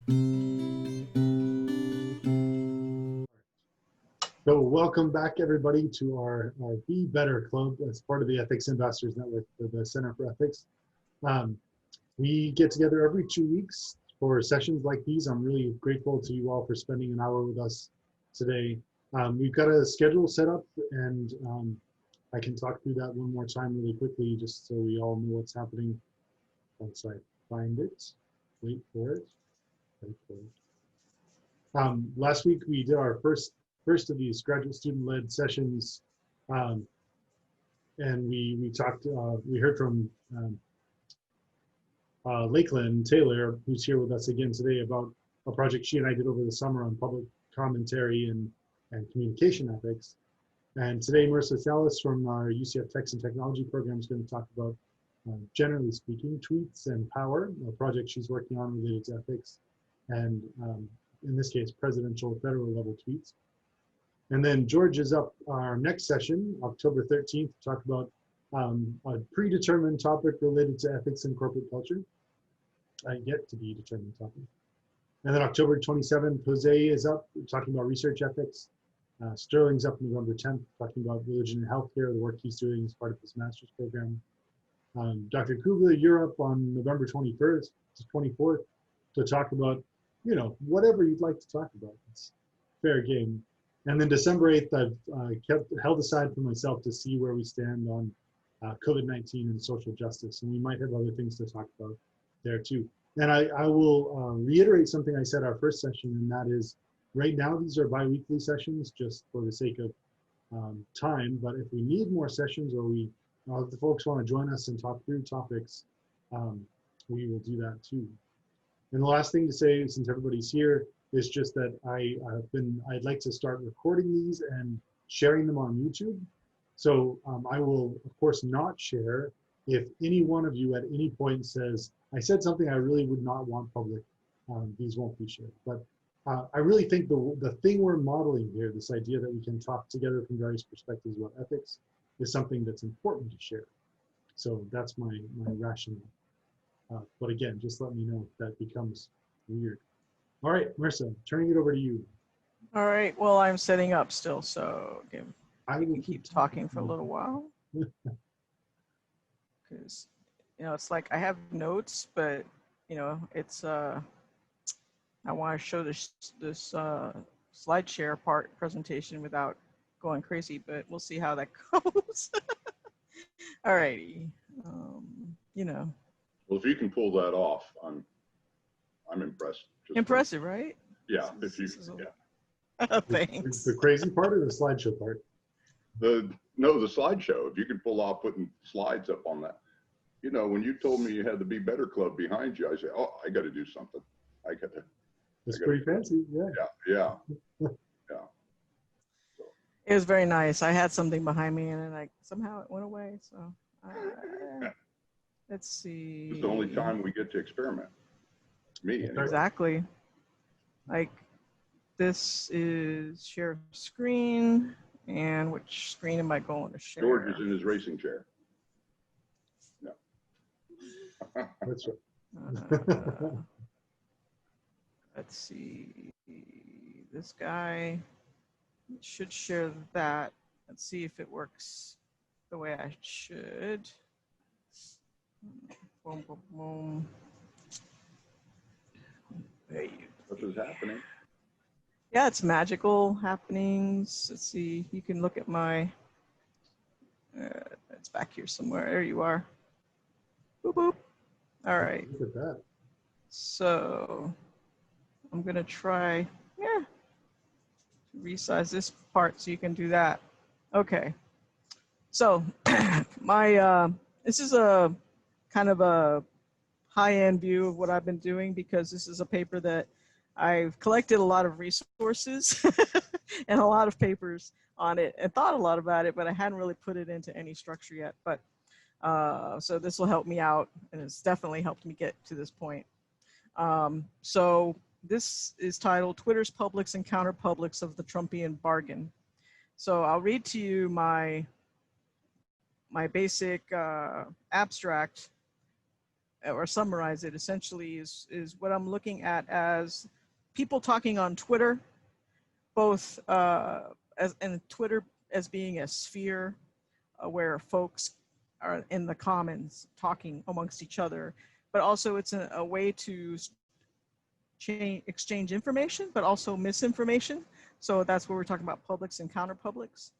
So welcome back, everybody, to our Be Better Club as part of the Ethics Ambassadors Network for the Center for Ethics. We get together every 2 weeks for sessions like these. I'm really grateful to you all for spending an hour with us today. We've got a schedule set up, and I can talk through that one more time really quickly, just so we all know what's happening. Once I find it, wait for it. Last week we did our first of these graduate student-led sessions, and we talked. We heard from Lakeland Taylor, who's here with us again today, about a project she and I did over the summer on public commentary and communication ethics. And today, Marissa Salas from our UCF Techs and Technology program is going to talk about, generally speaking, tweets and power, a project she's working on related to ethics, and in this case, presidential federal level tweets. And then George is up our next session, October 13th, to talk about a predetermined topic related to ethics and corporate culture, yet to be determined topic. And then October 27th, Jose is up talking about research ethics. Sterling's up November 10th, talking about religion and healthcare, the work he's doing as part of his master's program. Dr. Kugler, you're up on November 21st to 24th to talk about, whatever you'd like to talk about. It's fair game. And then December 8th, I've held aside for myself to see where we stand on COVID-19 and social justice. And we might have other things to talk about there too. And I will reiterate something I said our first session, and that is, right now, these are bi-weekly sessions just for the sake of time. But if we need more sessions, or if the folks want to join us and talk through topics, we will do that too. And the last thing to say, since everybody's here, is just that I'd like to start recording these and sharing them on YouTube. So I will, of course, not share if any one of you at any point says, I said something I really would not want public, these won't be shared. But I really think the thing we're modeling here, this idea that we can talk together from various perspectives about ethics, is something that's important to share. So that's my rationale. But again, just let me know if that becomes weird. All right, Marissa, turning it over to you. All right, well, I'm setting up still, so I can keep talking for a little while. Because, it's like I have notes, but, it's, I want to show this slide share presentation without going crazy, but we'll see how that goes. All righty, Well, if you can pull that off, I'm impressed. Impressive, right? Yeah, if you, yeah. Thanks. The crazy part or the slideshow part? The slideshow. If you could pull off putting slides up on that. When you told me you had the Be Better Club behind you, I said, oh, I got to do something. It's pretty fancy, yeah. Yeah. It was very nice. I had something behind me, and then somehow it went away. So let's see. It's the only time we get to experiment. Me, anyway. Exactly. Like, this is share screen, and which screen am I going to share? George is in his racing chair. No. That's right. Let's see. This guy should share that. Let's see if it works the way I should. Boom, boom, boom. What is happening? Yeah, it's magical happenings. Let's see. You can look at my. It's back here somewhere. There you are. Boop boop. All right. Look at that. So I'm gonna try. Yeah. Resize this part so you can do that. Okay. So this is a kind of a high-end view of what I've been doing, because this is a paper that I've collected a lot of resources and a lot of papers on it and thought a lot about it, but I hadn't really put it into any structure yet. But so this will help me out, and it's definitely helped me get to this point. So this is titled Twitter's Publics and Counterpublics of the Trumpian Bargain. So I'll read to you my basic abstract or summarize it essentially is what I'm looking at as people talking on Twitter, both and Twitter as being a sphere where folks are in the commons talking amongst each other, but also it's a way to exchange information, but also misinformation. So that's where we're talking about publics and counterpublics.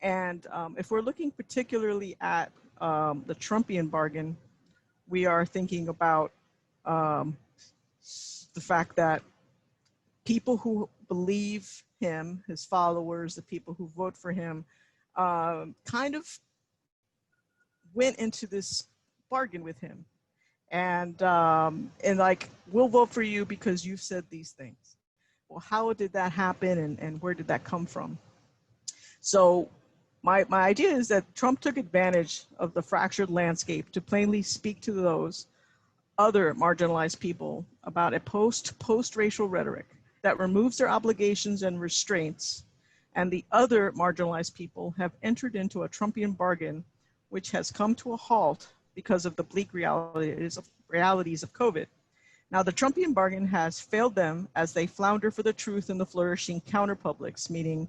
And if we're looking particularly at the Trumpian bargain, we are thinking about the fact that people who believe him, his followers, the people who vote for him, kind of went into this bargain with him. And like, we'll vote for you because you've said these things. Well, how did that happen, and where did that come from? So my idea is that Trump took advantage of the fractured landscape to plainly speak to those other marginalized people about a post-racial rhetoric that removes their obligations and restraints, and the other marginalized people have entered into a Trumpian bargain, which has come to a halt because of the bleak realities of COVID. Now, the Trumpian bargain has failed them as they flounder for the truth in the flourishing counterpublics, meaning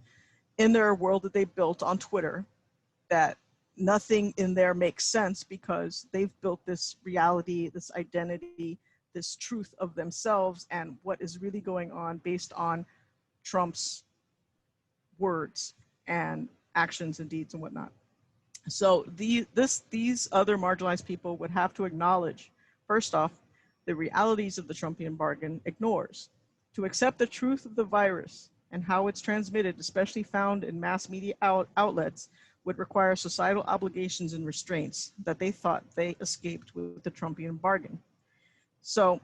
in their world that they built on Twitter, that nothing in there makes sense because they've built this reality, this identity, this truth of themselves and what is really going on based on Trump's words and actions and deeds and whatnot. So these other marginalized people would have to acknowledge, first off, the realities of the Trumpian bargain ignores. To accept the truth of the virus and how it's transmitted, especially found in mass media outlets, would require societal obligations and restraints that they thought they escaped with the Trumpian bargain. So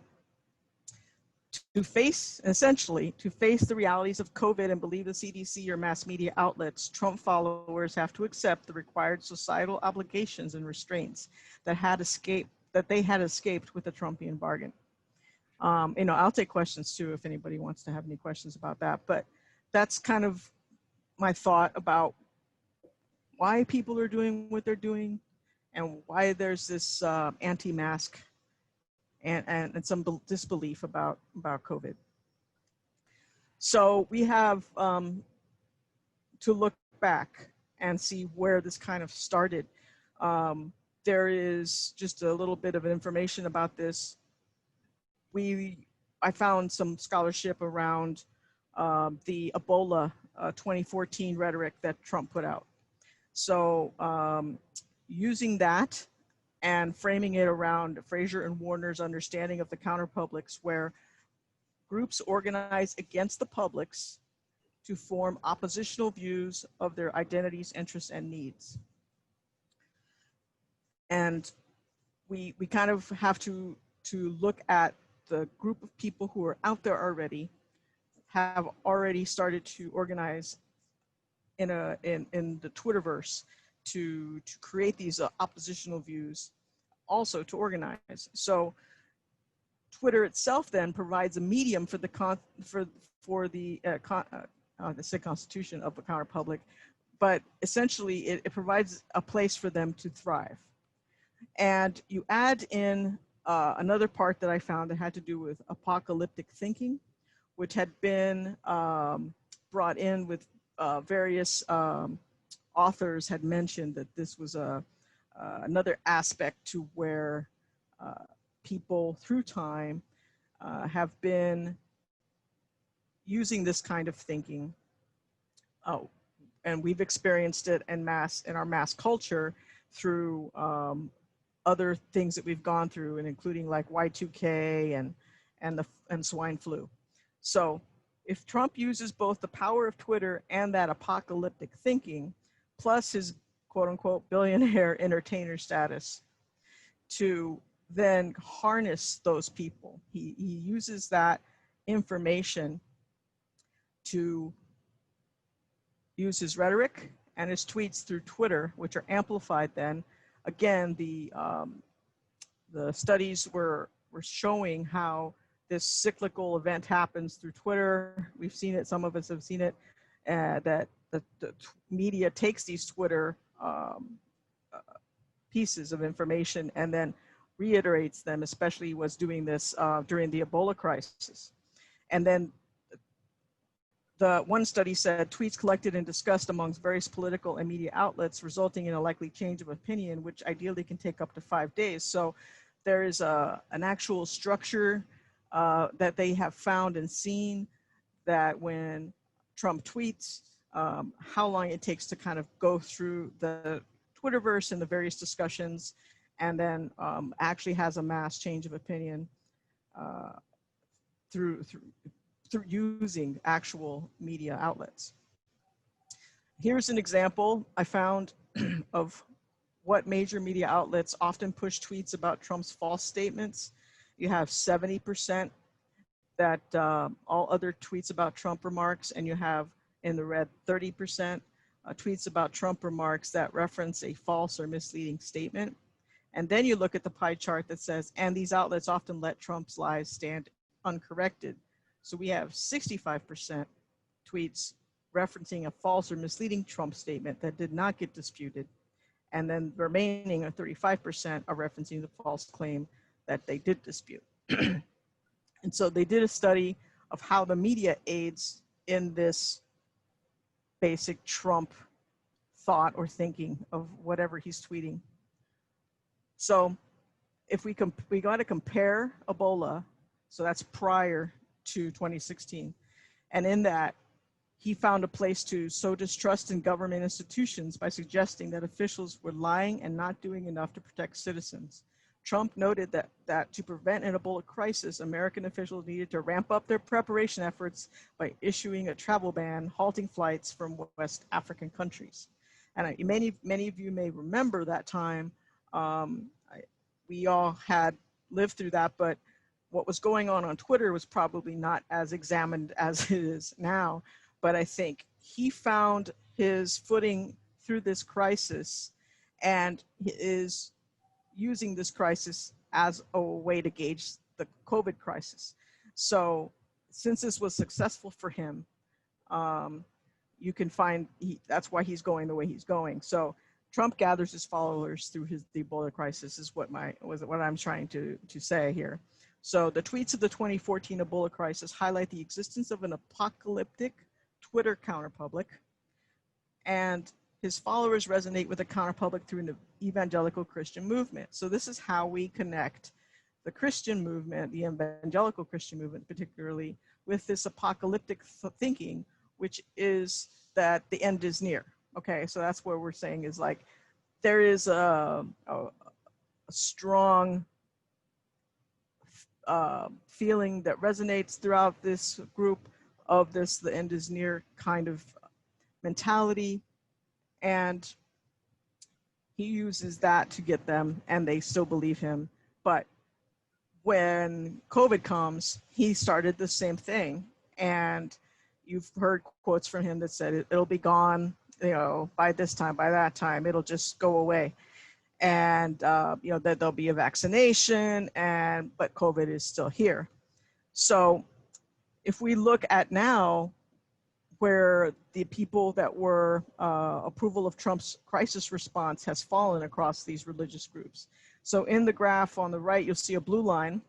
to face the realities of COVID and believe the CDC or mass media outlets, Trump followers have to accept the required societal obligations and restraints that they had escaped with the Trumpian bargain. I'll take questions too if anybody wants to have any questions about that, but that's kind of my thought about why people are doing what they're doing and why there's this anti-mask and some disbelief about COVID. So we have to look back and see where this kind of started. There is just a little bit of information about this. I found some scholarship around the Ebola 2014 rhetoric that Trump put out. So using that and framing it around Fraser and Warner's understanding of the counterpublics, where groups organize against the publics to form oppositional views of their identities, interests, and needs. And we kind of have to look at the group of people who are out there already, have already started to organize in the Twitterverse to create these oppositional views, also to organize. So Twitter itself then provides a medium for the constitution of the counterpublic, but essentially it provides a place for them to thrive. And you add in another part that I found that had to do with apocalyptic thinking, which had been brought in with various authors had mentioned that this was another aspect to where people through time have been using this kind of thinking. And we've experienced it in our mass culture through other things that we've gone through, and including like Y2K and swine flu. So if Trump uses both the power of Twitter and that apocalyptic thinking, plus his quote unquote billionaire entertainer status, to then harness those people, he uses that information to use his rhetoric and his tweets through Twitter, which are amplified then. Again, the studies were showing how this cyclical event happens through Twitter. We've seen it, some of us have seen it, that the media takes these Twitter pieces of information and then reiterates them, especially was doing this during the Ebola crisis. And then the one study said tweets collected and discussed amongst various political and media outlets resulting in a likely change of opinion, which ideally can take up to 5 days. So there is an actual structure that they have found and seen that when Trump tweets, how long it takes to kind of go through the Twitterverse and the various discussions, and then actually has a mass change of opinion through using actual media outlets. Here's an example I found of what major media outlets often push tweets about Trump's false statements. You have 70% that all other tweets about Trump remarks, and you have in the red 30% tweets about Trump remarks that reference a false or misleading statement. And then you look at the pie chart that says, and these outlets often let Trump's lies stand uncorrected. So we have 65% tweets referencing a false or misleading Trump statement that did not get disputed. And then the remaining 35% are referencing the false claim that they did dispute. And so they did a study of how the media aids in this basic Trump thought or thinking of whatever he's tweeting. So if we got to compare Ebola, so that's prior to 2016, and in that he found a place to sow distrust in government institutions by suggesting that officials were lying and not doing enough to protect citizens. Trump noted that to prevent an Ebola crisis, American officials needed to ramp up their preparation efforts by issuing a travel ban, halting flights from West African countries. And many of you may remember that time. We all had lived through that, but what was going on Twitter was probably not as examined as it is now. But I think he found his footing through this crisis and is using this crisis as a way to gauge the COVID crisis. So since this was successful for him, you can find that's why he's going the way he's going. So Trump gathers his followers through the Ebola crisis is what I'm trying to say here. So the tweets of the 2014 Ebola crisis highlight the existence of an apocalyptic Twitter counterpublic, and his followers resonate with the counterpublic through the evangelical Christian movement. So this is how we connect the Christian movement, the evangelical Christian movement particularly, with this apocalyptic thinking, which is that the end is near. Okay, so that's what we're saying is like, there is a strong feeling that resonates throughout this group of this, the end is near kind of mentality. And he uses that to get them, and they still believe him. But when COVID comes, he started the same thing. And you've heard quotes from him that said it'll be gone, you know, by this time, by that time, it'll just go away. And, you know, that there'll be a vaccination, but COVID is still here. So if we look at now, where the people that were approval of Trump's crisis response has fallen across these religious groups. So in the graph on the right, you'll see a blue line.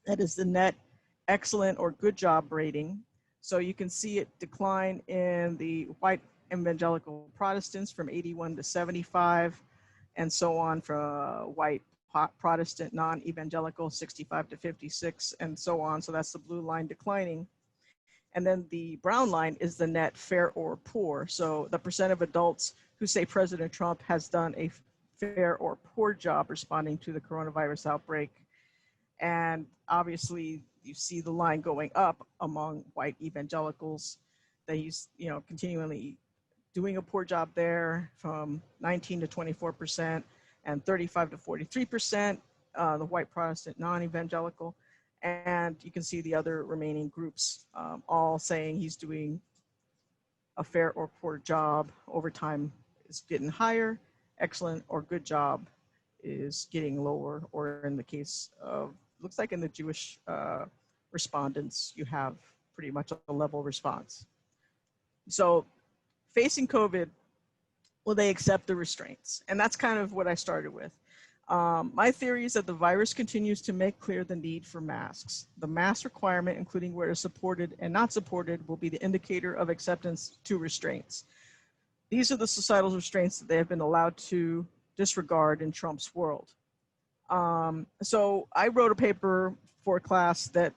That is the net excellent or good job rating. So you can see it decline in the white evangelical Protestants from 81 to 75, and so on for white Protestant non-evangelical 65 to 56, and so on. So that's the blue line declining. And then the brown line is the net fair or poor. So the percent of adults who say President Trump has done a fair or poor job responding to the coronavirus outbreak. And obviously you see the line going up among white evangelicals that he's, you know, continually doing a poor job there, from 19 to 24% and 35 to 43%, the white Protestant non-evangelical. And you can see the other remaining groups all saying he's doing a fair or poor job. Over time is getting higher, excellent or good job is getting lower, or in the case of, looks like in the Jewish respondents, you have pretty much a level response. So facing COVID, will they accept the restraints? And that's kind of what I started with. My theory is that the virus continues to make clear the need for masks. The mask requirement, including where it is supported and not supported, will be the indicator of acceptance to restraints. These are the societal restraints that they have been allowed to disregard in Trump's world. So I wrote a paper for a class that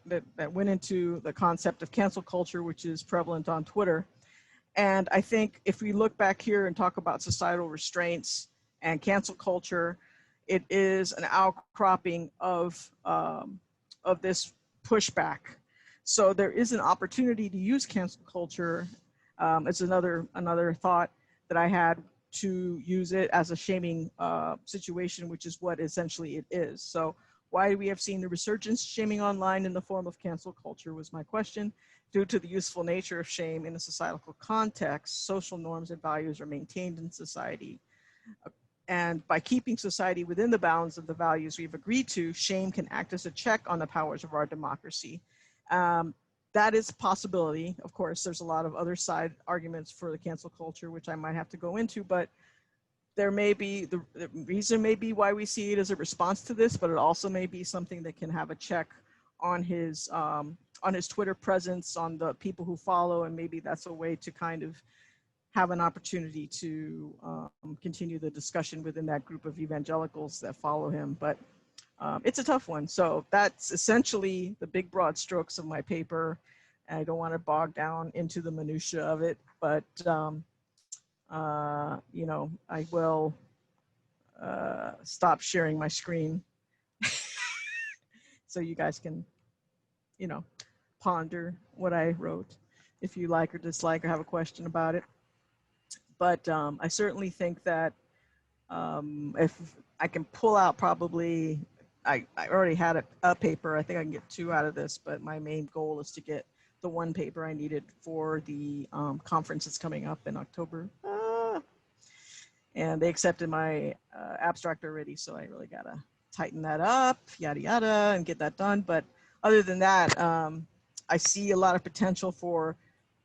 went into the concept of cancel culture, which is prevalent on Twitter. And I think if we look back here and talk about societal restraints and cancel culture, it is an outcropping of this pushback. So there is an opportunity to use cancel culture. It's another thought that I had, to use it as a shaming situation, which is what essentially it is. So why we have seen the resurgence shaming online in the form of cancel culture was my question. Due to the useful nature of shame in a societal context, social norms and values are maintained in society. And by keeping society within the bounds of the values we've agreed to, shame can act as a check on the powers of our democracy. That is a possibility. Of course, there's a lot of other side arguments for the cancel culture, which I might have to go into, but there may be, the reason may be why we see it as a response to this, but it also may be something that can have a check on his Twitter presence, on the people who follow, and maybe that's a way to kind of have an opportunity to continue the discussion within that group of evangelicals that follow him. But it's a tough one. So that's essentially the big broad strokes of my paper. I don't want to bog down into the minutia of it, but you know, I will stop sharing my screen so you guys can, you know, ponder what I wrote if you like or dislike or have a question about it. But I certainly think that if I can pull out probably, I already had a paper. I think I can get 2 out of this, but my main goal is to get the 1 paper I needed for the conference that's coming up in October. And they accepted my abstract already, so I really gotta tighten that up, yada, yada, and get that done. But other than that, I see a lot of potential for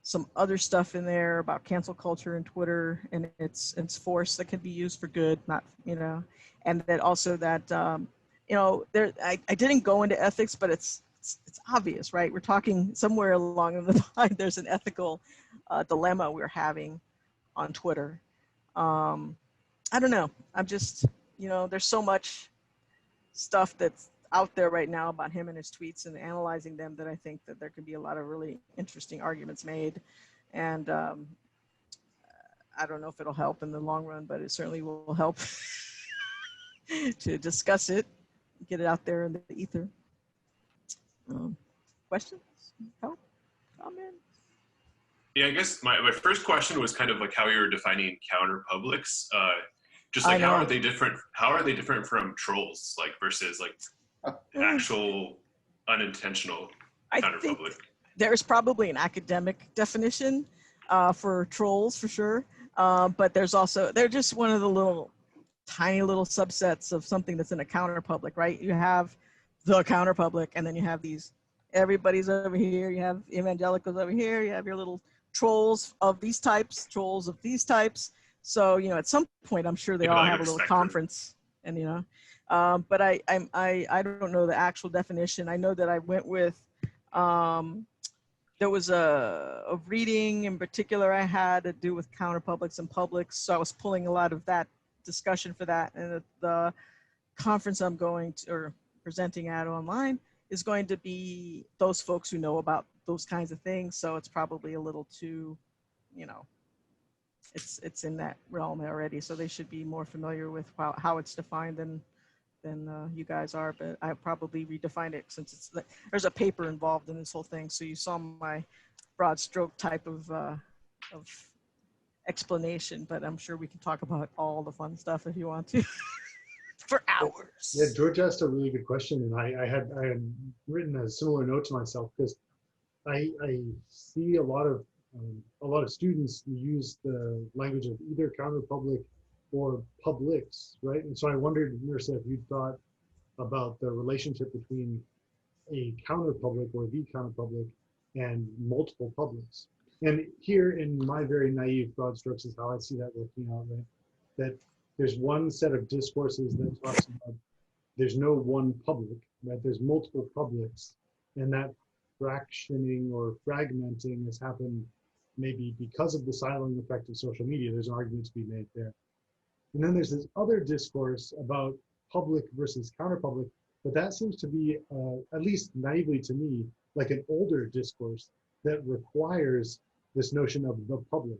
some other stuff in there about cancel culture and Twitter and its force that can be used for good, not, you know, and that also that, you know, there, I didn't go into ethics, but it's obvious, right? We're talking somewhere along the line, there's an ethical dilemma we're having on Twitter. I don't know. I'm just, you know, there's so much stuff that's out there right now about him and his tweets and analyzing them that I think that there could be a lot of really interesting arguments made. And I don't know if it'll help in the long run, but it certainly will help to discuss it, get it out there in the ether. Questions? Help? Comments? Yeah, I guess my first question was kind of like how you were defining counter publics. Just like how are they different? How are they different from trolls, like versus like actual unintentional counter public? There's probably an academic definition for trolls for sure, but there's also, they're just one of the tiny little subsets of something that's in a counter public, right? You have the counter public, and then you have these, everybody's over here, you have evangelicals over here, you have your little trolls of these types, trolls of these types. So, you know, at some point, I'm sure they all have a little conference, and, you know, but I don't know the actual definition. I know that I went with, there was a reading in particular I had to do with counterpublics and publics. So I was pulling a lot of that discussion for that. And the conference I'm going to, or presenting at online, is going to be those folks who know about those kinds of things. So it's probably a little too, you know, it's in that realm already. So they should be more familiar with how it's defined than you guys are, but I probably redefined it since there's a paper involved in this whole thing. So you saw my broad stroke type of explanation, but I'm sure we can talk about all the fun stuff if you want to for hours. Yeah, George asked a really good question, and I had written a similar note to myself, because I see a lot of students use the language of either counterpublic or publics, right? And so I wondered, Marissa, if you thought about the relationship between a counterpublic or the counterpublic and multiple publics. And here in my very naive broad strokes is how I see that working out, right? That there's one set of discourses that talks about there's no one public, that there's multiple publics, and that fractioning or fragmenting has happened maybe because of the siloing effect of social media. There's an argument to be made there. And then there's this other discourse about public versus counterpublic, but that seems to be, at least naively to me, like an older discourse that requires this notion of the public,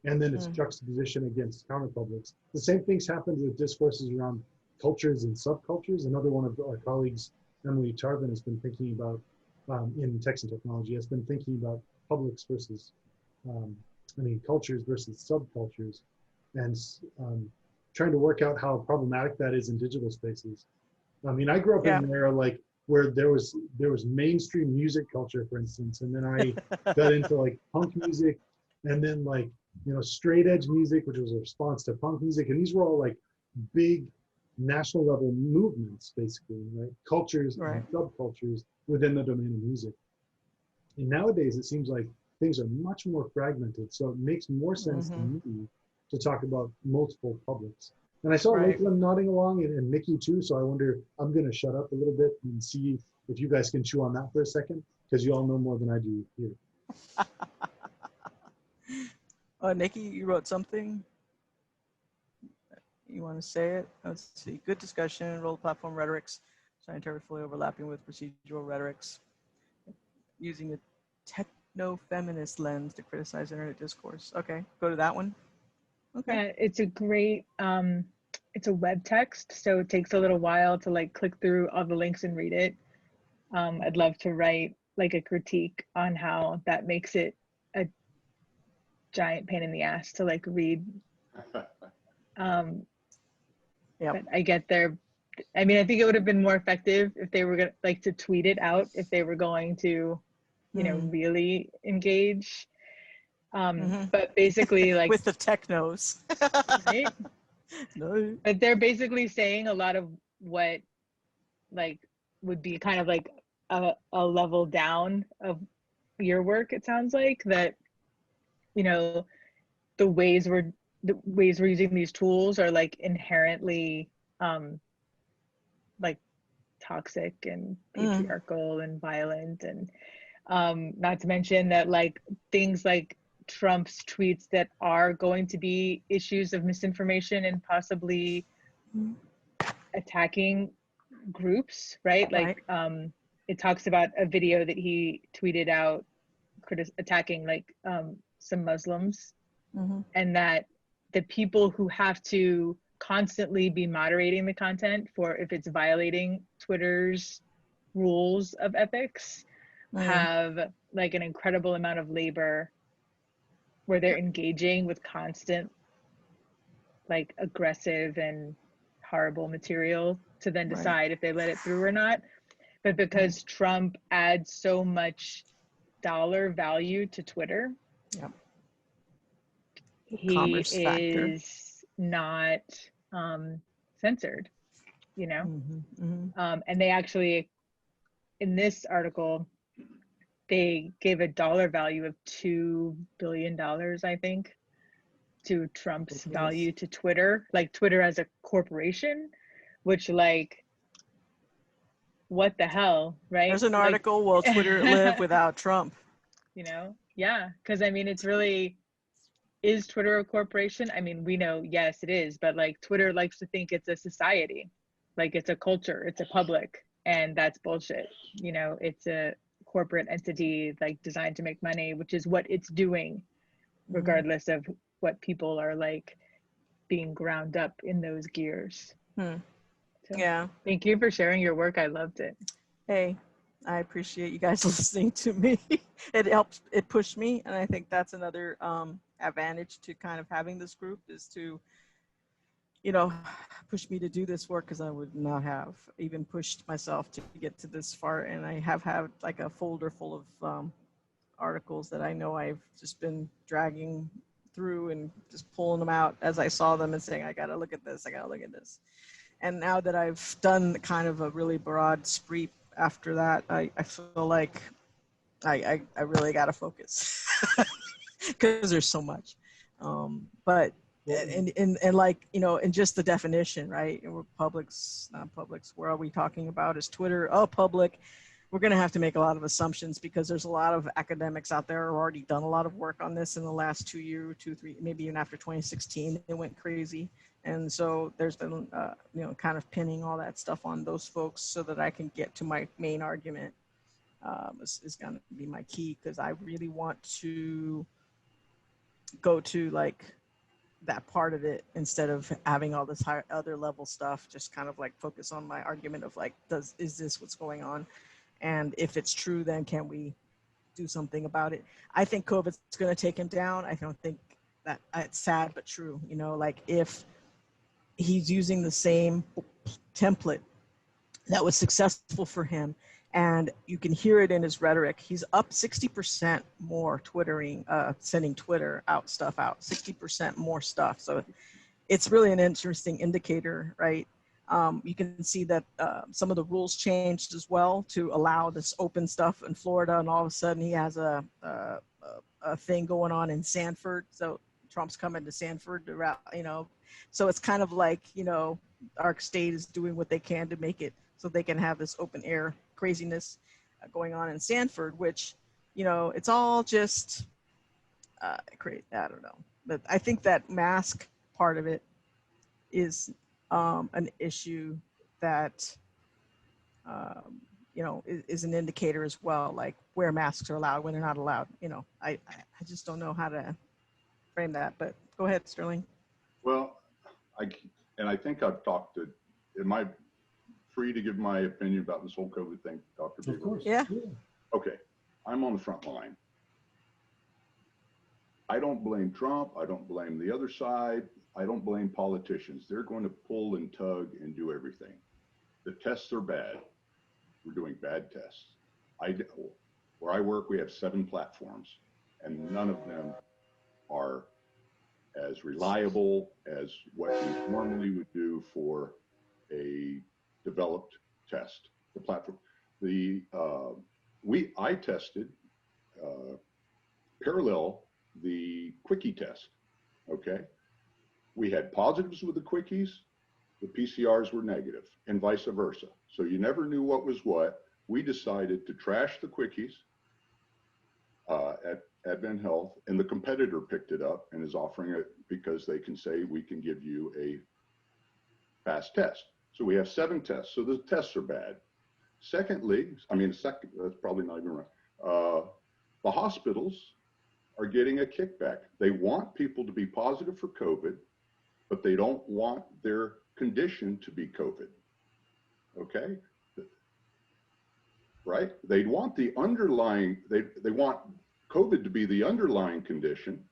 and then its juxtaposition against counterpublics. The same things happened with discourses around cultures and subcultures. Another one of our colleagues, Emily Tarvin, has been thinking about, in text and technology, has been thinking about publics versus, cultures versus subcultures, and trying to work out how problematic that is in digital spaces. I mean, I grew up in an era like where there was mainstream music culture, for instance, and then I got into like punk music, and then like, you know, straight edge music, which was a response to punk music, and these were all like big national level movements, basically, right? Cultures and subcultures within the domain of music. And nowadays, it seems like things are much more fragmented, so it makes more sense to me to talk about multiple publics. And I saw Lakeland nodding along, and Mickey too, so I wonder, I'm going to shut up a little bit and see if you guys can chew on that for a second, because you all know more than I do here. Nikki, you wrote something? You want to say it? Let's see. Good discussion, role platform rhetorics, scientifically fully overlapping with procedural rhetorics, using a techno-feminist lens to criticize internet discourse. Okay, go to that one. Okay. Yeah, it's a great, it's a web text, so it takes a little while to like click through all the links and read it. I'd love to write like a critique on how that makes it a giant pain in the ass to like read. But I get there. I mean, I think it would have been more effective if they were gonna like to tweet it out, if they were going to, you know, really engage. But basically like with the technos, right? No. But they're basically saying a lot of what like would be kind of like a level down of your work. It sounds like that, you know, the ways we're using these tools are like inherently like toxic and patriarchal and violent, and not to mention that like things like Trump's tweets that are going to be issues of misinformation and possibly attacking groups, right? Like it talks about a video that he tweeted out attacking like some Muslims, and that the people who have to constantly be moderating the content for if it's violating Twitter's rules of ethics have like an incredible amount of labor where they're engaging with constant like aggressive and horrible material to then decide if they let it through or not. But because Trump adds so much dollar value to Twitter, he is not censored, you know? And they actually, in this article, they gave a dollar value of $2 billion, I think, to Trump's value to Twitter, like Twitter as a corporation, which like, what the hell, right? There's an article, will Twitter live without Trump? You know, yeah, because I mean, it's really, is Twitter a corporation? I mean, we know, yes, it is, but like Twitter likes to think it's a society, like it's a culture, it's a public, and that's bullshit. You know, it's a corporate entity like designed to make money, which is what it's doing, regardless of what people are like being ground up in those gears. So, thank you for sharing your work. I loved it. Hey, I appreciate you guys listening to me. It helps, it pushed me, and I think that's another advantage to kind of having this group, is to, you know, push me to do this work, because I would not have even pushed myself to get to this far. And I have had like a folder full of articles that I know I've just been dragging through and just pulling them out as I saw them and saying, I got to look at this, I got to look at this. And now that I've done kind of a really broad sweep after that, I feel like I really got to focus because there's so much. But and like, you know, and just the definition, right? And we're publics, non-publics. Where are we talking about? Is Twitter a public? We're going to have to make a lot of assumptions because there's a lot of academics out there who have already done a lot of work on this in the last 2 years, 2, 3, maybe even after 2016, it went crazy. And so there's been, you know, kind of pinning all that stuff on those folks so that I can get to my main argument is going to be my key, because I really want to go to like that part of it instead of having all this higher other level stuff, just kind of like focus on my argument of like, is this what's going on? And if it's true, then can we do something about it? I think COVID's going to take him down. I don't think that it's sad, but true. You know, like if he's using the same template that was successful for him, and you can hear it in his rhetoric, he's up 60% more twittering, sending Twitter out stuff out, 60% more stuff. So it's really an interesting indicator, right? You can see that some of the rules changed as well to allow this open stuff in Florida, and all of a sudden he has a thing going on in Sanford. So Trump's coming to Sanford, you know, so it's kind of like, you know, our state is doing what they can to make it so they can have this open air craziness going on in Sanford, which, you know, it's all just great. I don't know, but I think that mask part of it is an issue that, you know, is an indicator as well, like where masks are allowed, when they're not allowed. You know, I just don't know how to frame that, but go ahead, Sterling. Well, I think I've talked to, am I free to give my opinion about this whole COVID thing, Dr. Beaver? Of course. Yeah. Okay, I'm on the front line. I don't blame Trump. I don't blame the other side. I don't blame politicians. They're going to pull and tug and do everything. The tests are bad. We're doing bad tests. Where I work, we have 7 platforms, and none of them are as reliable as what you normally would do for a developed test. The platform, I tested parallel the quickie test. Okay, we had positives with the quickies, the PCRs were negative, and vice versa. So you never knew what was what. We decided to trash the quickies at Advent Health, and the competitor picked it up and is offering it because they can say we can give you a fast test. So we have 7 tests. So the tests are bad. Secondly, that's probably not even right. The hospitals are getting a kickback. They want people to be positive for COVID, but they don't want their condition to be COVID. Okay? Right? They want the underlying, they want COVID to be the underlying condition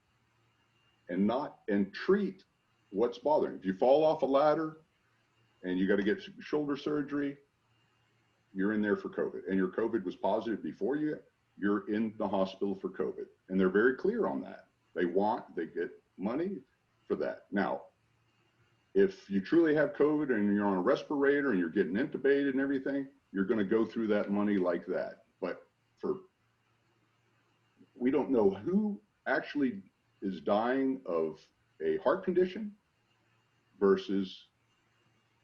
and treat what's bothering. If you fall off a ladder and you got to get shoulder surgery, you're in there for COVID, and your COVID was positive before you're in the hospital for COVID. And they're very clear on that. They get money for that. Now, if you truly have COVID and you're on a respirator and you're getting intubated and everything, you're going to go through that money like that. But we don't know who actually is dying of a heart condition versus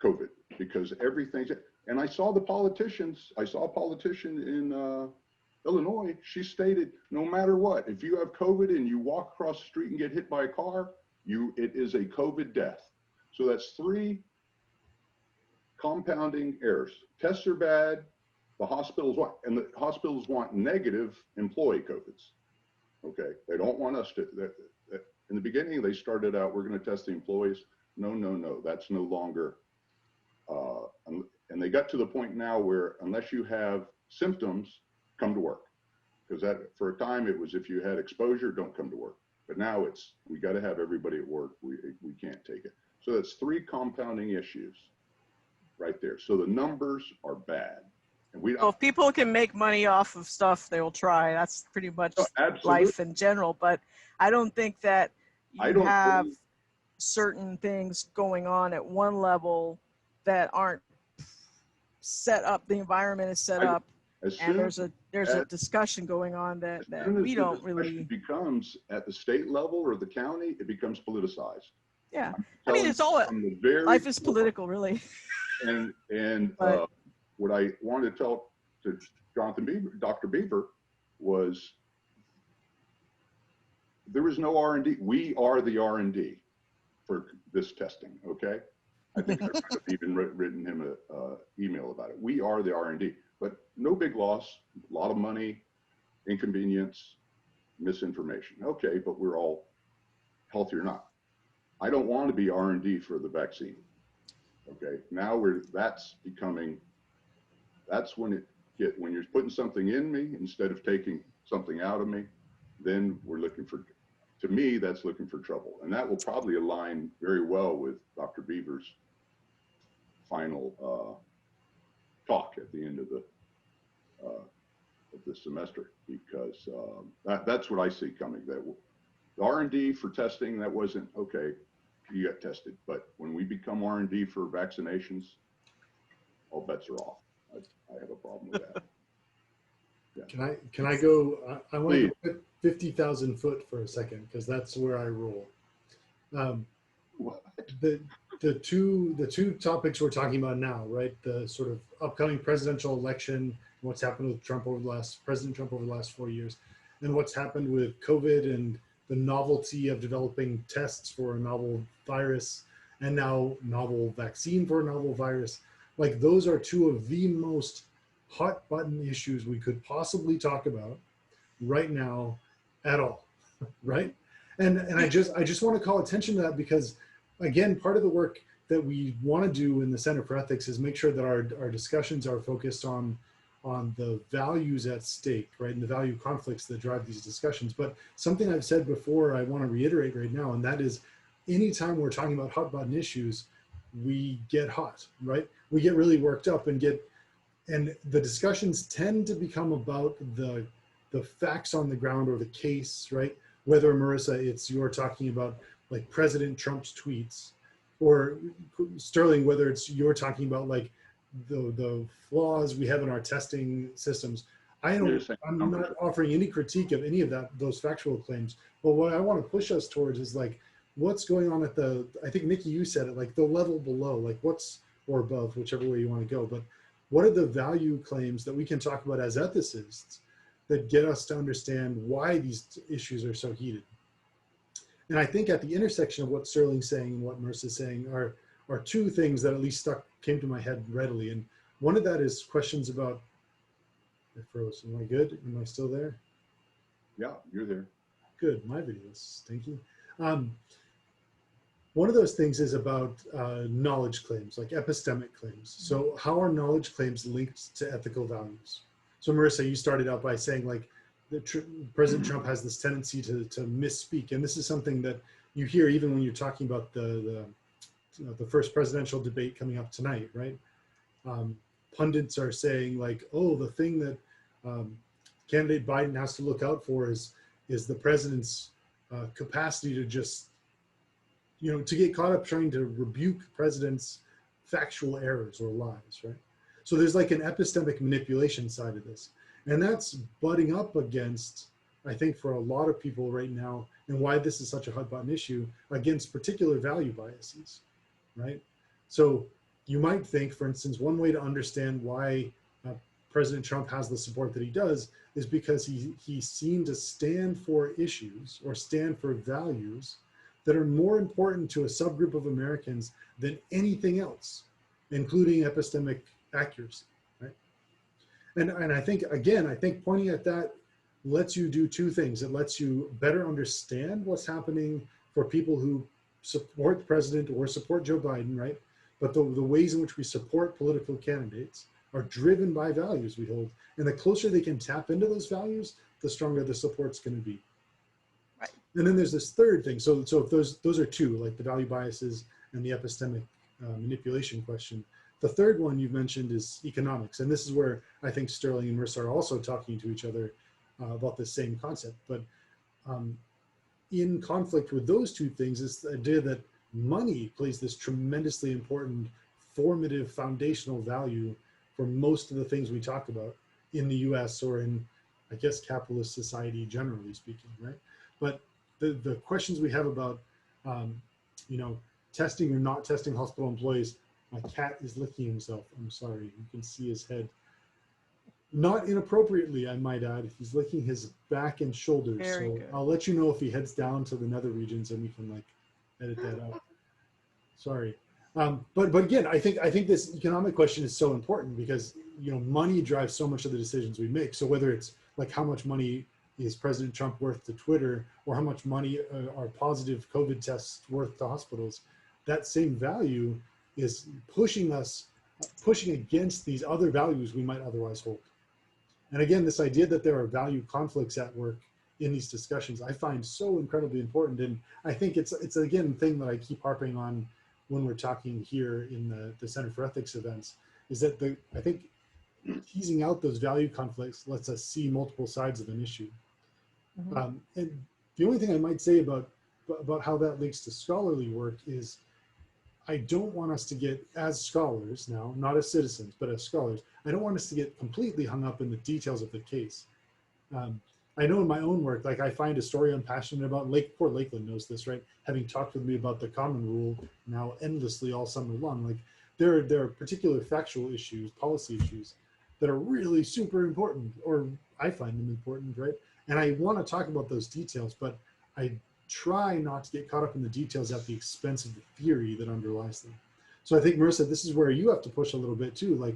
COVID, because everything's, and I saw a politician in Illinois, she stated, no matter what, if you have COVID and you walk across the street and get hit by a car, it is a COVID death. So that's 3 compounding errors. Tests are bad, the hospitals want negative employee COVIDs. Okay, they don't want us to, in the beginning, they started out, we're going to test the employees. No, that's no longer, and they got to the point now where unless you have symptoms, come to work. Because that, for a time, it was if you had exposure, don't come to work. But now it's, we got to have everybody at work. We can't take it. So that's 3 compounding issues right there. So the numbers are bad. And well, if people can make money off of stuff, they will try. That's pretty much life in general. But I don't think that you have certain things going on at one level that aren't set up. The environment is set up, and there's a discussion going on that we don't really. It becomes at the state level or the county, it becomes politicized. Yeah. I mean, it's all, life is political, really. And what I wanted to tell to Jonathan Bieber, Dr. Bieber, was there is no R&D. We are the R&D for this testing, okay? I think I might have even written him an email about it. We are the R&D, but no big loss, a lot of money, inconvenience, misinformation. Okay, but we're all healthy or not. I don't want to be R&D for the vaccine. Okay, now that's when when you're putting something in me instead of taking something out of me, then we're looking for, to me, that's looking for trouble. And that will probably align very well with Dr. Beaver's final talk at the end of the semester, because that's what I see coming. That the R&D for testing, that wasn't, okay, you got tested. But when we become R&D for vaccinations, all bets are off. I have a problem with that. Yeah. Can I go? I want to go 50,000 foot for a second, because that's where I roll. What? The two topics we're talking about now, right? The sort of upcoming presidential election, what's happened with President Trump over the last 4 years, and what's happened with COVID and the novelty of developing tests for a novel virus, and now novel vaccine for a novel virus. Like, those are two of the most hot button issues we could possibly talk about right now at all, right? And I just want to call attention to that, because again, part of the work that we want to do in the Center for Ethics is make sure that our discussions are focused on the values at stake, right? And the value conflicts that drive these discussions. But something I've said before, I want to reiterate right now, and that is, anytime we're talking about hot button issues, we get hot, right? We get really worked up and the discussions tend to become about the facts on the ground or the case, right? Whether, Marissa, you're talking about like President Trump's tweets, or Sterling, whether you're talking about like the flaws we have in our testing systems. I'm not offering any critique of any of those factual claims, but what I want to push us towards is like, what's going on at I think Nikki, you said it, like the level below, like or above, whichever way you want to go, but what are the value claims that we can talk about as ethicists that get us to understand why these issues are so heated? And I think at the intersection of what Sterling's saying and what Marissa's saying are two things that at least came to my head readily. And one of that is questions about, I froze, am I good? Am I still there? Yeah, you're there. Good, my videos, thank you. One of those things is about knowledge claims, like epistemic claims. So how are knowledge claims linked to ethical values? So Marissa, you started out by saying like, President Trump has this tendency to misspeak, and this is something that you hear even when you're talking about the first presidential debate coming up tonight, right? Pundits are saying like, oh, the thing that candidate Biden has to look out for is the president's capacity to just, to get caught up trying to rebuke president's factual errors or lies, right? So there's like an epistemic manipulation side of this. And that's butting up against, I think, for a lot of people right now, and why this is such a hot button issue, against particular value biases, right? So you might think, for instance, one way to understand why President Trump has the support that he does is because he's seen to stand for issues or stand for values that are more important to a subgroup of Americans than anything else, including epistemic accuracy. And I think, again, pointing at that lets you do two things. It lets you better understand what's happening for people who support the president or support Joe Biden, right? But the ways in which we support political candidates are driven by values we hold. And the closer they can tap into those values, the stronger the support's going to be. Right. And then there's this third thing. So if those are two, like the value biases and the epistemic manipulation question. The third one you mentioned is economics. And this is where I think Sterling and Marissa are also talking to each other about the same concept. But in conflict with those two things is the idea that money plays this tremendously important, formative, foundational value for most of the things we talk about in the US or in, I guess, capitalist society, generally speaking, right? But the questions we have about, testing or not testing hospital employees. My cat is licking himself. I'm sorry. You can see his head. Not inappropriately, I might add. He's licking his back and shoulders. Very So good. I'll let you know if he heads down to the nether regions and we can like edit that out. Sorry. But again, I think this economic question is so important because, you know, money drives so much of the decisions we make. So whether it's like how much money is President Trump worth to Twitter, or how much money are positive COVID tests worth to hospitals, that same value is pushing against these other values we might otherwise hold. And again, this idea that there are value conflicts at work in these discussions, I find so incredibly important. And I think it's again, thing that I keep harping on when we're talking here in the Center for Ethics events, is that I think teasing out those value conflicts lets us see multiple sides of an issue. Mm-hmm. And the only thing I might say about how that links to scholarly work is I don't want us to get, as scholars now, not as citizens, but as scholars, I don't want us to get completely hung up in the details of the case. I know in my own work, like I find a story I'm passionate about. Poor Lakeland knows this, right? Having talked with me about the common rule now endlessly all summer long, like there are particular factual issues, policy issues that are really super important, or I find them important, right? And I want to talk about those details, but I try not to get caught up in the details at the expense of the theory that underlies them. So I think, Marissa, this is where you have to push a little bit too. Like,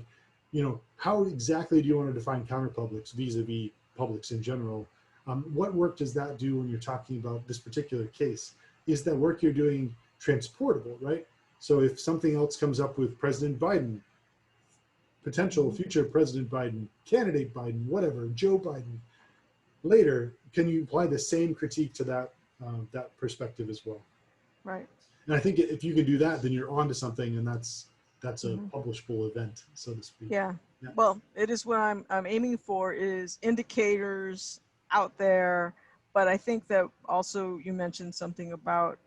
you know, how exactly do you want to define counterpublics vis-a-vis publics in general? What work does that do when you're talking about this particular case? Is that work you're doing transportable, right? So if something else comes up with President Biden, potential future President Biden, candidate Biden, whatever, Joe Biden, later, can you apply the same critique to that perspective as well? Right. And I think if you can do that, then you're onto something, and that's a Mm-hmm. publishable event, so to speak. Yeah. Well, it is what I'm aiming for is indicators out there, but I think that also you mentioned something about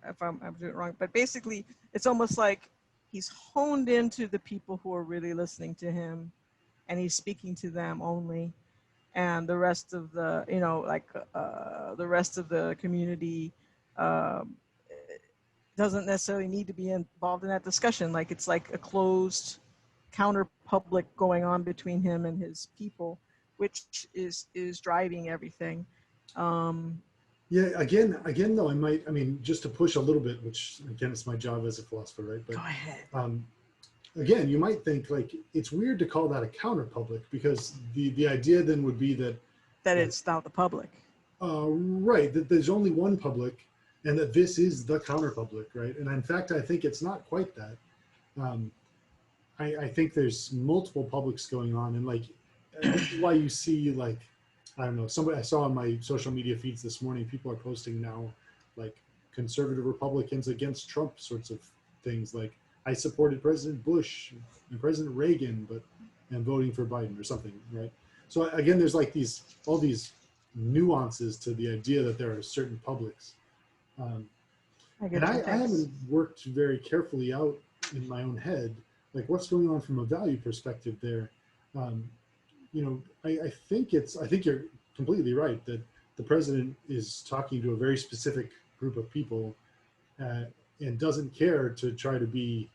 if I'm doing it wrong, but basically it's almost like he's honed into the people who are really listening to him, and he's speaking to them only, and the rest of the the rest of the community doesn't necessarily need to be involved in that discussion. Like it's like a closed counter public going on between him and his people, which is driving everything. Yeah, again though, I mean, just to push a little bit, which again, it's my job as a philosopher, right? But go ahead. Again, you might think like it's weird to call that a counter public, because the idea then would be that it's not the public. Right, that there's only one public, and that this is the counter public, right? And in fact, I think it's not quite that. I think there's multiple publics going on, and like this is why you see, like, I don't know, I saw on my social media feeds this morning, people are posting now like conservative Republicans against Trump sorts of things, like I supported President Bush and President Reagan, but I'm voting for Biden or something, right? So again, there's like all these nuances to the idea that there are certain publics. I haven't worked very carefully out in my own head, like what's going on from a value perspective there. You know, I think you're completely right that the president is talking to a very specific group of people and doesn't care to try to be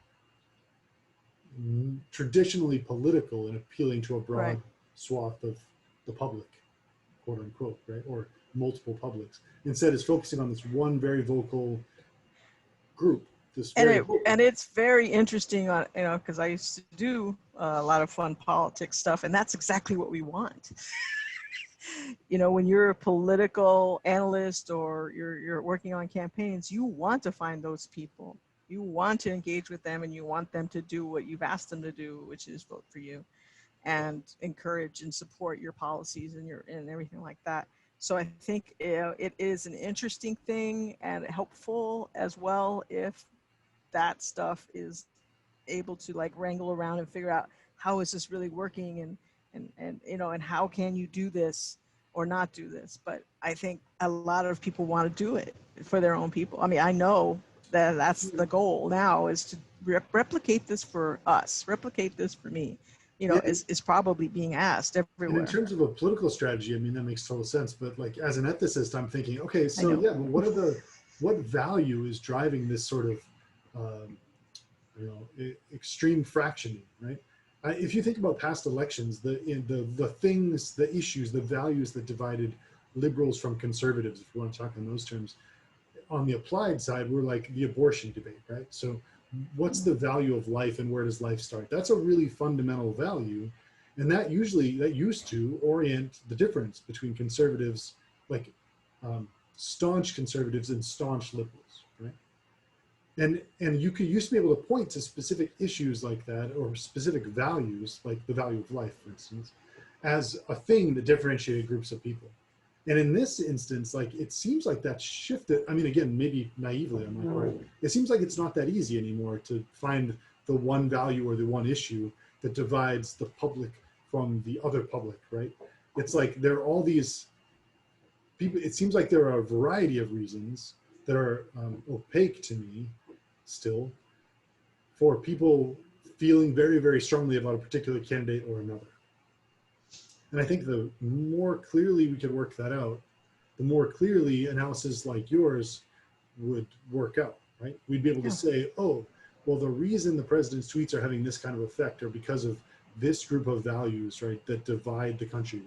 traditionally political and appealing to a broad swath of the public, quote unquote, right? Or multiple publics. Instead, it's focusing on this one very vocal group. And it's very interesting, because I used to do a lot of fun politics stuff, and that's exactly what we want. You know, when you're a political analyst or you're working on campaigns, you want to find those people. You want to engage with them, and you want them to do what you've asked them to do, which is vote for you and encourage and support your policies and everything like that. So I think it is an interesting thing and helpful as well if that stuff is able to like wrangle around and figure out how is this really working and how can you do this or not do this. But I think a lot of people want to do it for their own people. I mean, I know that's the goal now, is to replicate this for us, replicate this for me, is probably being asked everywhere. And in terms of a political strategy, I mean, that makes total sense. But like as an ethicist, I'm thinking, okay, so yeah, but what value is driving this sort of extreme fractioning, right? If you think about past elections, the things, the issues, the values that divided liberals from conservatives, if you want to talk in those terms, on the applied side, we're like the abortion debate, right? So what's the value of life and where does life start? That's a really fundamental value. And that used to orient the difference between conservatives, like staunch conservatives and staunch liberals, right? And you used to be able to point to specific issues like that, or specific values, like the value of life, for instance, as a thing that differentiated groups of people. And in this instance, like, it seems like that's shifted. I mean, again, maybe naively on my part, it seems like it's not that easy anymore to find the one value or the one issue that divides the public from the other public, right? It's like there are all these people. It seems like there are a variety of reasons that are opaque to me still for people feeling very, very strongly about a particular candidate or another. And I think the more clearly we could work that out, the more clearly analysis like yours would work out, right? We'd be able to say, oh, well, the reason the president's tweets are having this kind of effect are because of this group of values, right, that divide the country,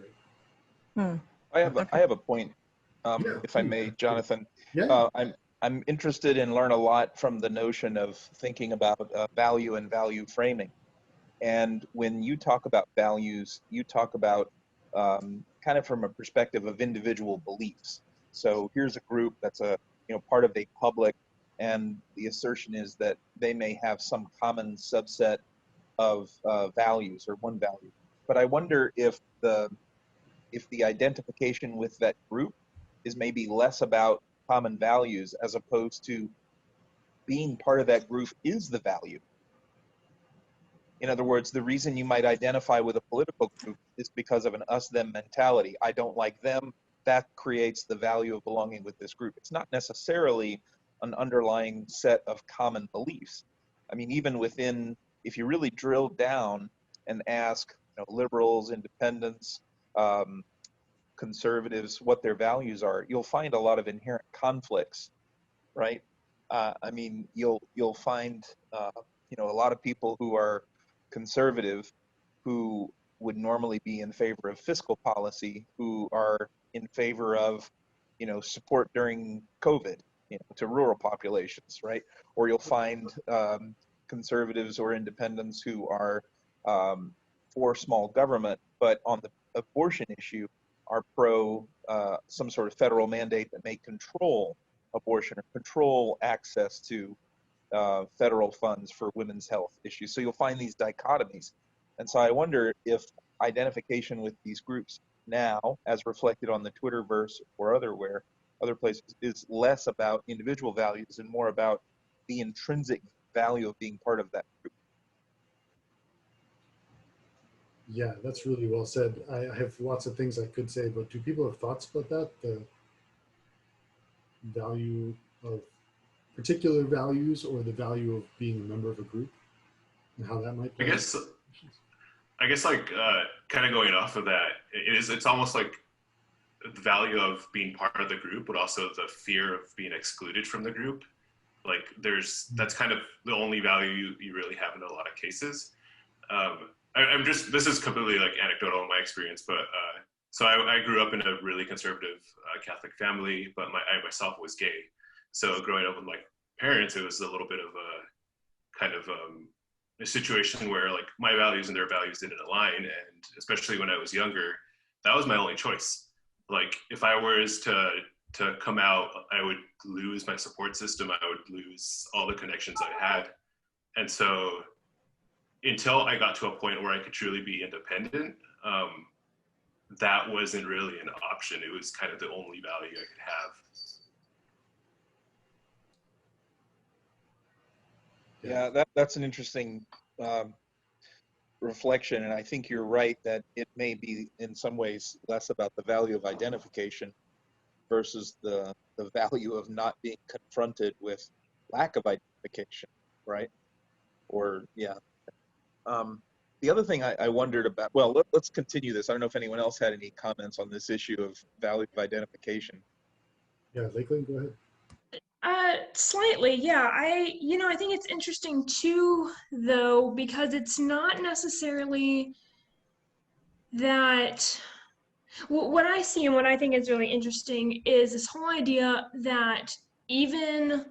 right? I have a point, if I may, Jonathan. I'm interested in learn a lot from the notion of thinking about value and value framing. And when you talk about values, you talk about kind of from a perspective of individual beliefs. So here's a group that's part of a public, and the assertion is that they may have some common subset of values or one value. But I wonder if the identification with that group is maybe less about common values as opposed to being part of that group is the value. In other words, the reason you might identify with a political group is because of an us-them mentality. I don't like them. That creates the value of belonging with this group. It's not necessarily an underlying set of common beliefs. I mean, even within, if you really drill down and ask liberals, independents, conservatives, what their values are, you'll find a lot of inherent conflicts, right? I mean, you'll find a lot of people who are conservative who would normally be in favor of fiscal policy who are in favor of support during COVID to rural populations, right? Or you'll find conservatives or independents who are for small government, but on the abortion issue are pro some sort of federal mandate that may control abortion or control access to federal funds for women's health issues. So you'll find these dichotomies. And so I wonder if identification with these groups now, as reflected on the Twitterverse or other places, is less about individual values and more about the intrinsic value of being part of that group. Yeah, that's really well said. I have lots of things I could say, but do people have thoughts about that? The value of particular values or the value of being a member of a group and how that might play? I guess like kind of going off of that, it's almost like the value of being part of the group, but also the fear of being excluded from the group. Like that's kind of the only value you really have in a lot of cases. This is completely like anecdotal in my experience, but so I grew up in a really conservative Catholic family, but I myself was gay. So growing up with my parents, it was a little bit of a kind of a situation where like my values and their values didn't align. And especially when I was younger, that was my only choice. Like if I was to come out, I would lose my support system. I would lose all the connections I had. And so until I got to a point where I could truly be independent, that wasn't really an option. It was kind of the only value I could have. Yeah, that's an interesting reflection, and I think you're right that it may be in some ways less about the value of identification versus the value of not being confronted with lack of identification, right? Or yeah. The other thing I wondered about, well, let's continue this. I don't know if anyone else had any comments on this issue of value of identification. Yeah, Lakeland, go ahead. Slightly, yeah. I think it's interesting too, though, because it's not necessarily that. What I see and what I think is really interesting is this whole idea that even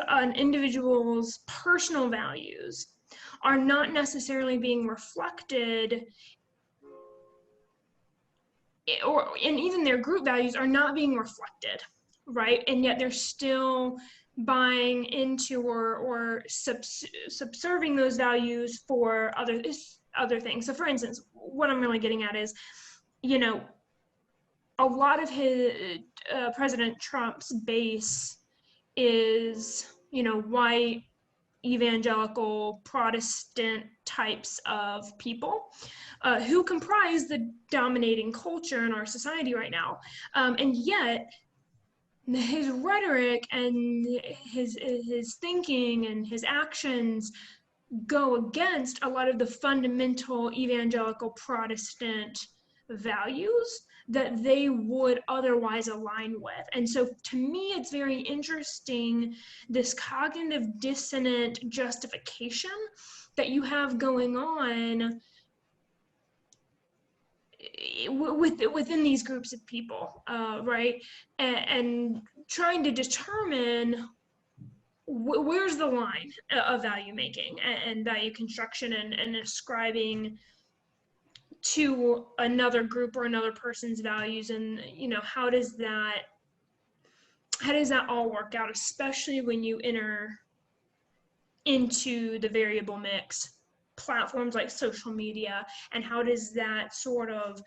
an individual's personal values are not necessarily being reflected, and even their group values are not being reflected, right? And yet they're still buying into or subserving those values for other things. So for instance, what I'm really getting at is, a lot of his President Trump's base is, white, evangelical, Protestant types of people who comprise the dominating culture in our society right now. And yet, his rhetoric and his thinking and his actions go against a lot of the fundamental evangelical Protestant values that they would otherwise align with. And so to me, it's very interesting, this cognitive dissonant justification that you have going on within these groups of people, right? And trying to determine where's the line of value making and value construction and ascribing to another group or another person's values, and how does that all work out, especially when you enter into the variable mix platforms like social media, and how does that sort of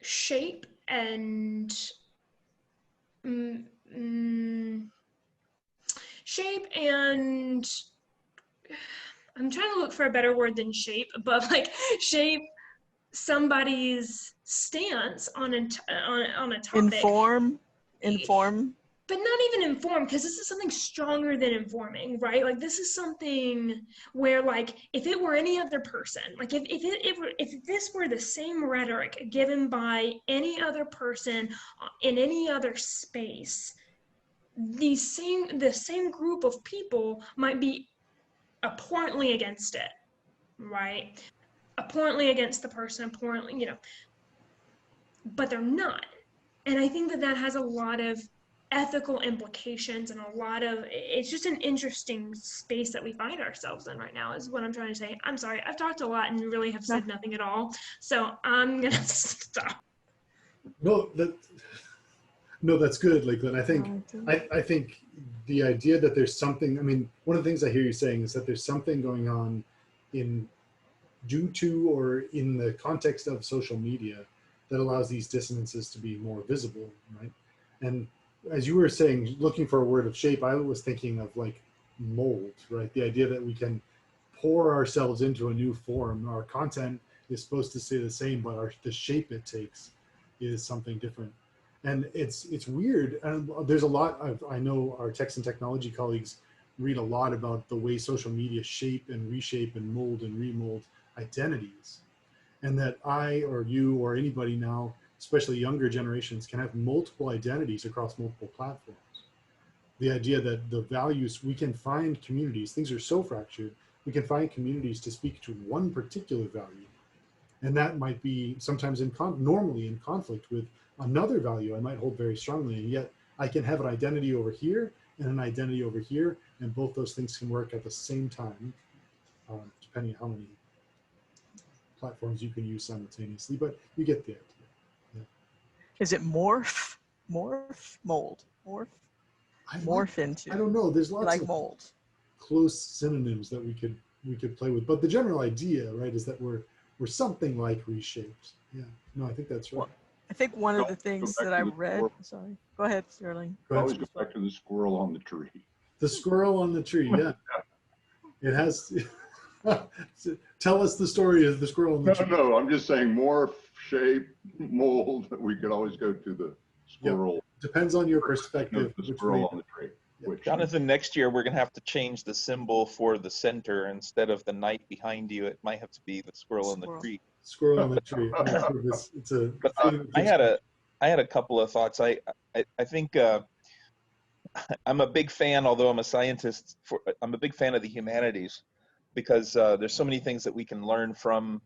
shape and I'm trying to look for a better word than shape, but like shape somebody's stance on a topic. Inform. But not even inform, because this is something stronger than informing, right? Like this is something where, like, if it were any other person, like if this were the same rhetoric given by any other person in any other space, the same group of people might be abhorrently against it, right? Abhorrently against the person, abhorrently, but they're not. And I think that has a lot of ethical implications and it's just an interesting space that we find ourselves in right now, is what I'm trying to say. I'm sorry, I've talked a lot and really have said nothing at all, so I'm gonna stop. No, that's good, Lakeland. I think the idea that there's something, I mean, one of the things I hear you saying is that there's something going on due to or in the context of social media that allows these dissonances to be more visible, right? And as you were saying, looking for a word of shape, I was thinking of like mold, right? The idea that we can pour ourselves into a new form. Our content is supposed to stay the same, but the shape it takes is something different. And it's weird. And there's a lot I know our text and technology colleagues read a lot about the way social media shape and reshape and mold and remold identities. And that I or you or anybody now, especially younger generations, can have multiple identities across multiple platforms. The idea that the values, we can find communities, things are so fractured, we can find communities to speak to one particular value. And that might be sometimes normally in conflict with another value I might hold very strongly. And yet I can have an identity over here and an identity over here, and both those things can work at the same time, depending on how many platforms you can use simultaneously, but you get the idea. Yeah. Is it morph, mold, morph into? I don't know. There's lots of mold. Close synonyms that we could play with, but the general idea, right, is that we're something like reshaped. Yeah. No, I think that's right. Well, I think one of the things that I read. Sorry. Go ahead, Sterling. Always go back to the squirrel on the tree. The squirrel on the tree. Yeah. It has. Tell us the story of the squirrel on the tree. No, I'm just saying morph, shape, mold. We could always go to the squirrel. Yep. Depends on your perspective. The squirrel on the tree. Yep. Jonathan, next year we're going to have to change the symbol for the center. Instead of the knight behind you, it might have to be the squirrel on the tree. Squirrel on the tree. I had a couple of thoughts. I think I'm a big fan, although I'm a scientist, I'm a big fan of the humanities, because there's so many things that we can learn from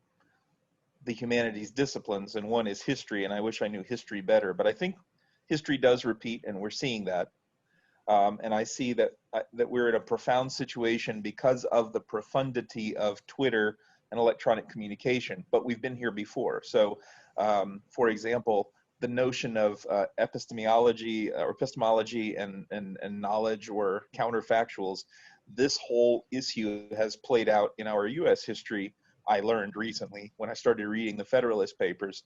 the humanities disciplines, and one is history, and I wish I knew history better, but I think history does repeat, and we're seeing that. And I see that we're in a profound situation because of the profundity of Twitter and electronic communication, but we've been here before. So, for example, the notion of epistemology and knowledge or counterfactuals, this whole issue has played out in our US history. I learned recently when I started reading the Federalist Papers.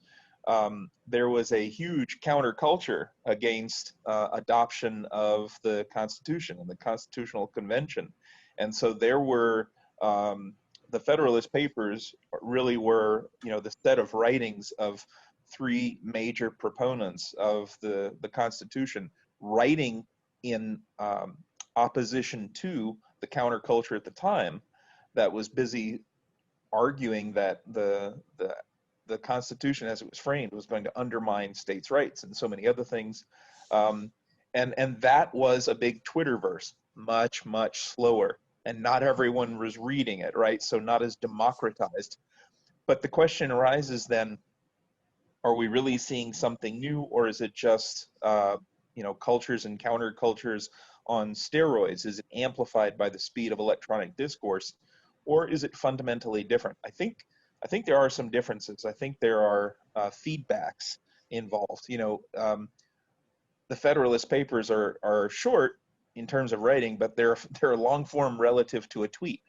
There was a huge counterculture against adoption of the Constitution and the Constitutional Convention. And so there were, the Federalist Papers really were, the set of writings of three major proponents of the Constitution, writing in opposition to the counterculture at the time that was busy arguing that the Constitution as it was framed was going to undermine states' rights and so many other things. And that was a big Twitterverse, much, much slower. And not everyone was reading it, right? So not as democratized. But the question arises then, are we really seeing something new, or is it just, cultures and countercultures on steroids? Is it amplified by the speed of electronic discourse, or is it fundamentally different? I think there are some differences. I think there are feedbacks involved. The Federalist Papers are short in terms of writing, but they're long form relative to a tweet.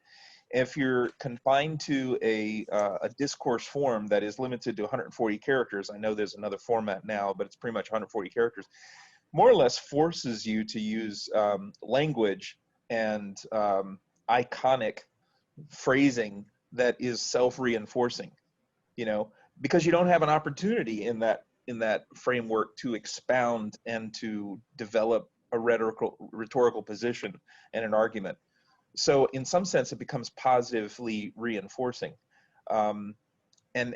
If you're confined to a discourse form that is limited to 140 characters, I know there's another format now, but it's pretty much 140 characters, more or less forces you to use language and iconic phrasing that is self-rheforcing, because you don't have an opportunity in that framework to expound and to develop a rhetorical position and an argument. So in some sense, it becomes positively reinforcing. And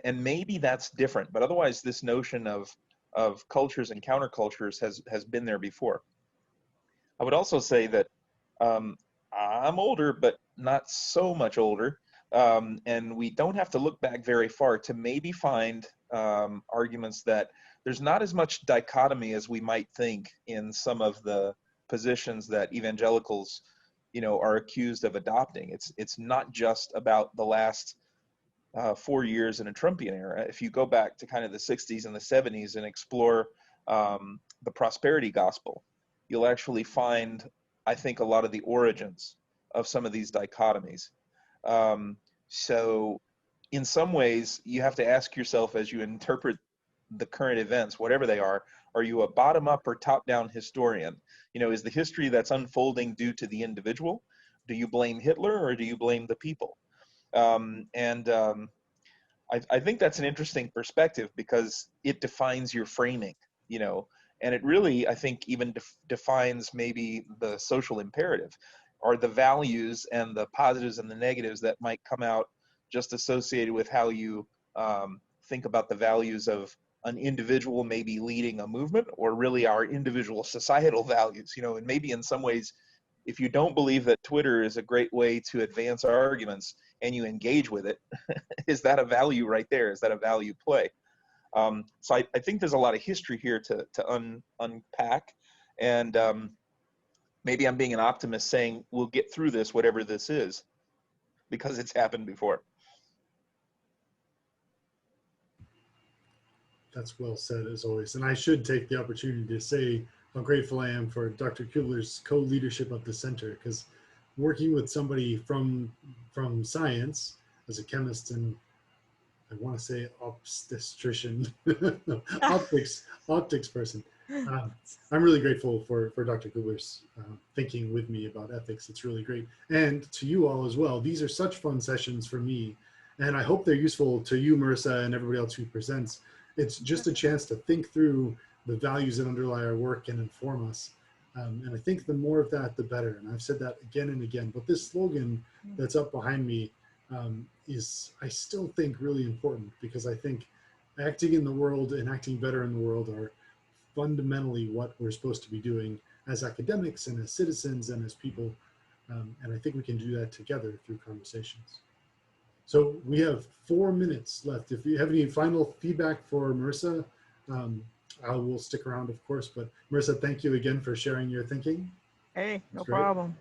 maybe that's different, but otherwise this notion of cultures and countercultures has been there before. I would also say that I'm older, but not so much older. And we don't have to look back very far to maybe find arguments that there's not as much dichotomy as we might think in some of the positions that evangelicals, are accused of adopting. It's not just about the last 4 years in a Trumpian era. If you go back to kind of the 60s and the 70s and explore the prosperity gospel, you'll actually find, I think, a lot of the origins of some of these dichotomies. So in some ways, you have to ask yourself as you interpret the current events, whatever they are you a bottom-up or top-down historian? Is the history that's unfolding due to the individual? Do you blame Hitler or do you blame the people? I think that's an interesting perspective because it defines your framing, and it really, I think, even defines maybe the social imperative, or the values and the positives and the negatives that might come out just associated with how you think about the values of an individual maybe leading a movement, or really our individual societal values, and maybe in some ways, if you don't believe that Twitter is a great way to advance our arguments and you engage with it, is that a value right there? Is that a value play? So I think there's a lot of history here to unpack, and maybe I'm being an optimist saying we'll get through this, whatever this is, because it's happened before. That's well said, as always. And I should take the opportunity to say how grateful I am for Dr. Kubler's co-leadership of the center, because working with somebody from science as a chemist and I want to say obstetrician, optics person. I'm really grateful for Dr. Kubler's thinking with me about ethics. It's really great. And to you all as well. These are such fun sessions for me. And I hope they're useful to you, Marissa, and everybody else who presents. It's just a chance to think through the values that underlie our work and inform us. And I think the more of that, the better. And I've said that again and again. But this slogan that's up behind me is, I still think, really important, because I think acting in the world and acting better in the world are fundamentally what we're supposed to be doing as academics and as citizens and as people. And I think we can do that together through conversations. So we have 4 minutes left. If you have any final feedback for Marissa, I will stick around, of course. But Marissa, thank you again for sharing your thinking. Hey, no problem.